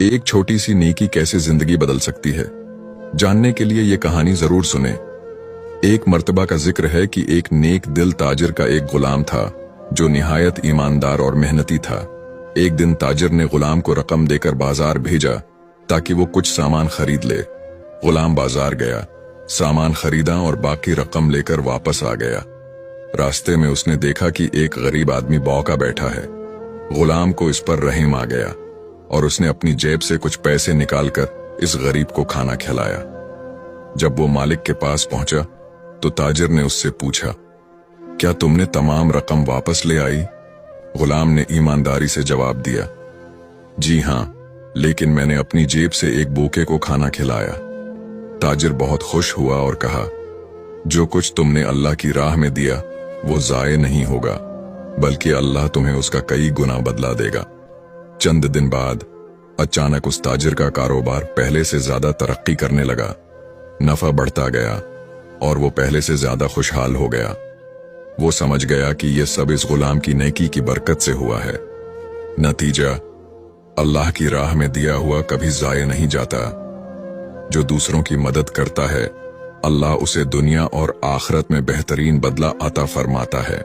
एक छोटी सी नेकी कैसे जिंदगी बदल सकती है, जानने के लिए ये कहानी जरूर सुने। एक मर्तबा का जिक्र है कि एक नेक दिल ताजिर का एक गुलाम था जो निहायत ईमानदार और मेहनती था। एक दिन ताजिर ने गुलाम को रकम देकर बाजार भेजा ताकि वो कुछ सामान खरीद ले। गुलाम बाजार गया, सामान खरीदा और बाकी रकम लेकर वापस आ गया। रास्ते में उसने देखा कि एक गरीब आदमी बौका बैठा है। गुलाम को इस पर रहम आ गया और उसने अपनी जेब से कुछ पैसे निकालकर इस गरीब को खाना खिलाया। जब वो मालिक के पास पहुंचा तो ताजिर ने उससे पूछा, क्या तुमने तमाम रकम वापस ले आई? गुलाम ने ईमानदारी से जवाब दिया, जी हां, लेकिन मैंने अपनी जेब से एक भूखे को खाना खिलाया। ताजिर बहुत खुश हुआ और कहा, जो कुछ तुमने अल्लाह की राह में दिया वो जाये नहीं होगा, बल्कि अल्लाह तुम्हें उसका कई गुना बदला देगा। चंद दिन बाद अचानक उस ताजिर का कारोबार पहले से ज्यादा तरक्की करने लगा। नफा बढ़ता गया और वो पहले से ज्यादा खुशहाल हो गया। वो समझ गया कि ये सब इस गुलाम की नेकी की बरकत से हुआ है। नतीजा, अल्लाह की राह में दिया हुआ कभी जाये नहीं जाता। जो दूसरों की मदद करता है, अल्लाह उसे दुनिया और आखिरत में बेहतरीन बदला अता फरमाता है।